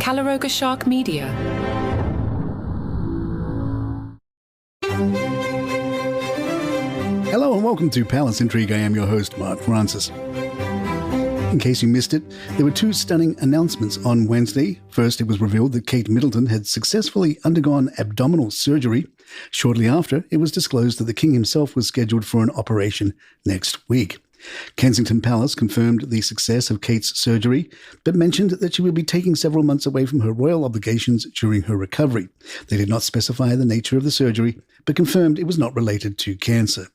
Calaroga Shark Media. Hello and welcome to Palace Intrigue. I am your host, Mark Francis. In case you missed it, there were two stunning announcements on Wednesday. First, it was revealed that Kate Middleton had successfully undergone abdominal surgery. Shortly after, it was disclosed that the King himself was scheduled for an operation next week. Kensington Palace confirmed the success of Kate's surgery, but mentioned that she will be taking several months away from her royal obligations during her recovery. They did not specify the nature of the surgery, but confirmed it was not related to cancer.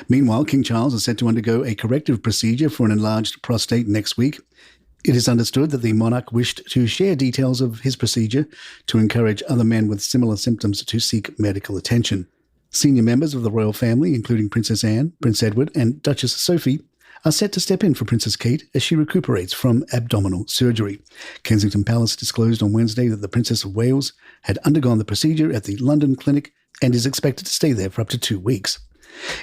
Meanwhile, King Charles is set to undergo a corrective procedure for an enlarged prostate next week. It is understood that the monarch wished to share details of his procedure to encourage other men with similar symptoms to seek medical attention. Senior members of the royal family, including Princess Anne, Prince Edward, and Duchess Sophie, are set to step in for Princess Kate as she recuperates from abdominal surgery. Kensington Palace disclosed on Wednesday that the Princess of Wales had undergone the procedure at the London clinic and is expected to stay there for up to 2 weeks.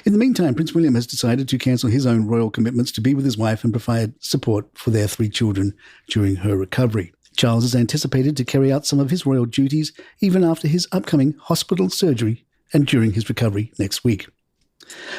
In the meantime, Prince William has decided to cancel his own royal commitments to be with his wife and provide support for their 3 children during her recovery. Charles is anticipated to carry out some of his royal duties even after his upcoming hospital surgery and during his recovery next week.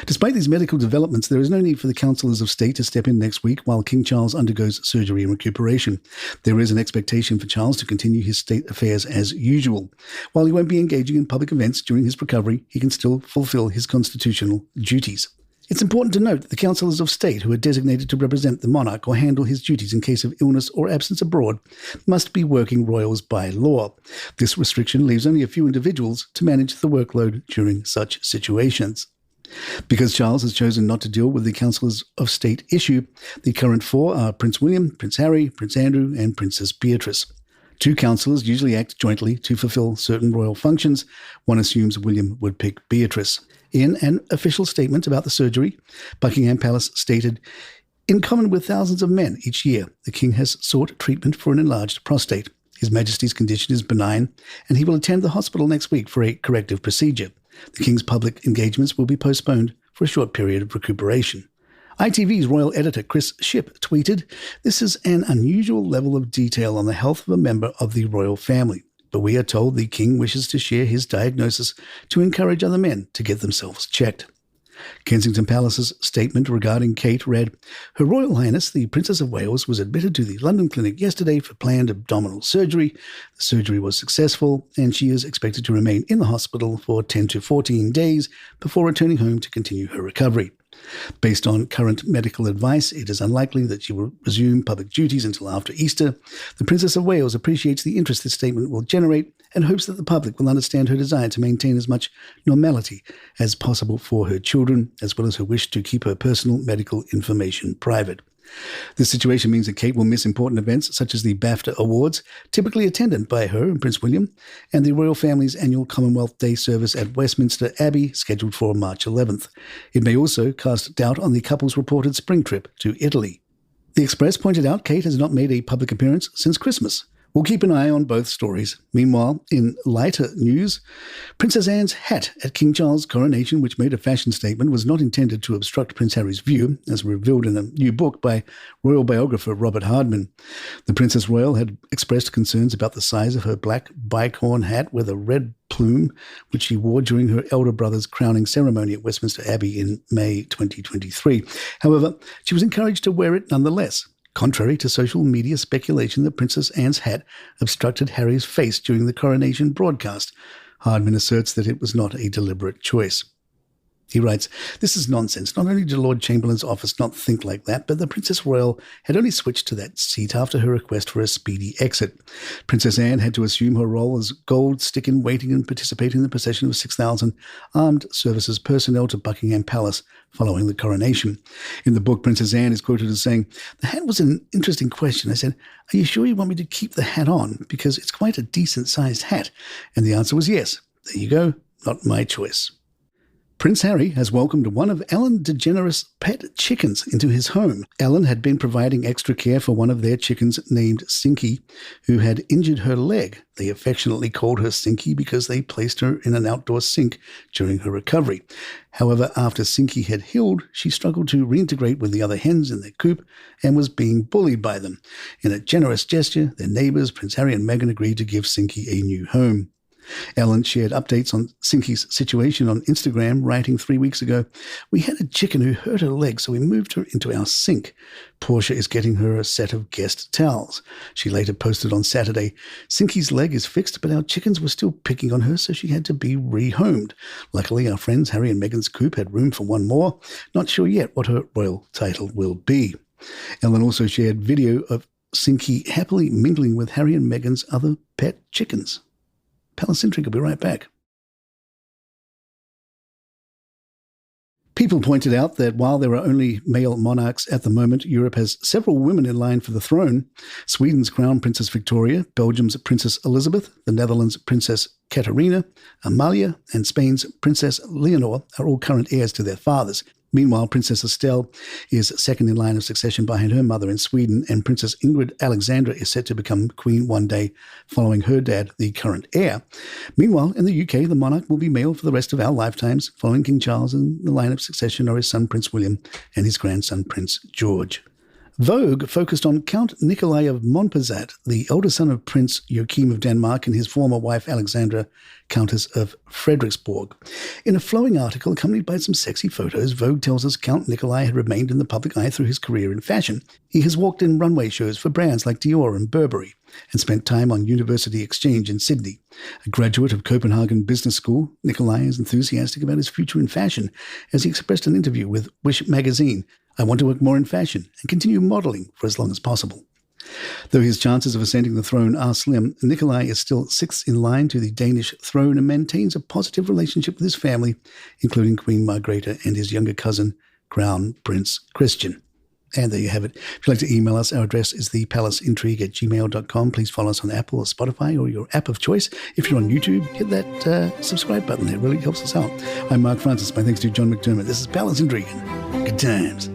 Despite these medical developments, there is no need for the councillors of state to step in next week while King Charles undergoes surgery and recuperation. There is an expectation for Charles to continue his state affairs as usual. While he won't be engaging in public events during his recovery, he can still fulfill his constitutional duties. It's important to note that the councillors of state who are designated to represent the monarch or handle his duties in case of illness or absence abroad must be working royals by law. This restriction leaves only a few individuals to manage the workload during such situations. Because Charles has chosen not to deal with the councillors of state issue, the current 4 are Prince William, Prince Harry, Prince Andrew, and Princess Beatrice. 2 councillors usually act jointly to fulfill certain royal functions. One assumes William would pick Beatrice. In an official statement about the surgery, Buckingham Palace stated, "In common with thousands of men each year, the King has sought treatment for an enlarged prostate. His Majesty's condition is benign, and he will attend the hospital next week for a corrective procedure. The King's public engagements will be postponed for a short period of recuperation." ITV's royal editor Chris Shipp tweeted, "This is an unusual level of detail on the health of a member of the royal family, but we are told the King wishes to share his diagnosis to encourage other men to get themselves checked." Kensington Palace's statement regarding Kate read, "Her Royal Highness, the Princess of Wales, was admitted to the London clinic yesterday for planned abdominal surgery. The surgery was successful, and she is expected to remain in the hospital for 10 to 14 days before returning home to continue her recovery. Based on current medical advice, it is unlikely that she will resume public duties until after Easter. The Princess of Wales appreciates the interest this statement will generate and hopes that the public will understand her desire to maintain as much normality as possible for her children, as well as her wish to keep her personal medical information private." This situation means that Kate will miss important events such as the BAFTA Awards, typically attended by her and Prince William, and the royal family's annual Commonwealth Day service at Westminster Abbey, scheduled for March 11th. It may also cast doubt on the couple's reported spring trip to Italy. The Express pointed out Kate has not made a public appearance since Christmas. We'll keep an eye on both stories. Meanwhile, in lighter news, Princess Anne's hat at King Charles' coronation, which made a fashion statement, was not intended to obstruct Prince Harry's view, as revealed in a new book by royal biographer Robert Hardman. The Princess Royal had expressed concerns about the size of her black bicorn hat with a red plume, which she wore during her elder brother's crowning ceremony at Westminster Abbey in May 2023. However, she was encouraged to wear it nonetheless, contrary to social media speculation that Princess Anne's hat obstructed Harry's face during the coronation broadcast. Hardman asserts that it was not a deliberate choice. He writes, "This is nonsense. Not only did Lord Chamberlain's office not think like that, but the Princess Royal had only switched to that seat after her request for a speedy exit. Princess Anne had to assume her role as gold stick-in-waiting and participate in the procession of 6,000 armed services personnel to Buckingham Palace following the coronation." In the book, Princess Anne is quoted as saying, "The hat was an interesting question. I said, 'Are you sure you want me to keep the hat on? Because it's quite a decent-sized hat.' And the answer was yes. There you go. Not my choice." Prince Harry has welcomed one of Ellen Degeneres' pet chickens into his home. Ellen had been providing extra care for one of their chickens named Sinky, who had injured her leg. They affectionately called her Sinky because they placed her in an outdoor sink during her recovery. However, after Sinky had healed, she struggled to reintegrate with the other hens in their coop and was being bullied by them. In a generous gesture, their neighbours, Prince Harry and Meghan, agreed to give Sinky a new home. Ellen shared updates on Sinky's situation on Instagram, writing 3 weeks ago, "We had a chicken who hurt her leg, so we moved her into our sink. Portia is getting her a set of guest towels." She later posted on Saturday, "Sinky's leg is fixed, but our chickens were still picking on her, so she had to be rehomed. Luckily, our friends Harry and Meghan's coop had room for one more. Not sure yet what her royal title will be." Ellen also shared video of Sinky happily mingling with Harry and Meghan's other pet chickens. Palace Intrigue will be right back. People pointed out that while there are only male monarchs at the moment, Europe has several women in line for the throne. Sweden's Crown Princess Victoria, Belgium's Princess Elizabeth, the Netherlands' Princess Katarina, Amalia, and Spain's Princess Leonor are all current heirs to their fathers. Meanwhile, Princess Estelle is second in line of succession behind her mother in Sweden, and Princess Ingrid Alexandra is set to become queen one day following her dad, the current heir. Meanwhile, in the UK, the monarch will be male for the rest of our lifetimes, following King Charles, and the line of succession are his son Prince William and his grandson Prince George. Vogue focused on Count Nikolai of Montpezat, the older son of Prince Joachim of Denmark and his former wife Alexandra, Countess of Frederiksborg. In a flowing article accompanied by some sexy photos, Vogue tells us Count Nikolai had remained in the public eye through his career in fashion. He has walked in runway shows for brands like Dior and Burberry and spent time on University Exchange in Sydney. A graduate of Copenhagen Business School, Nikolai is enthusiastic about his future in fashion, as he expressed in an interview with Wish magazine. "I want to work more in fashion and continue modelling for as long as possible." Though his chances of ascending the throne are slim, Nikolai is still sixth in line to the Danish throne and maintains a positive relationship with his family, including Queen Margrethe and his younger cousin, Crown Prince Christian. And there you have it. If you'd like to email us, our address is thepalaceintrigue@gmail.com. Please follow us on Apple or Spotify or your app of choice. If you're on YouTube, hit that subscribe button. It really helps us out. I'm Mark Francis. My thanks to John McDermott. This is Palace Intrigue. Good times.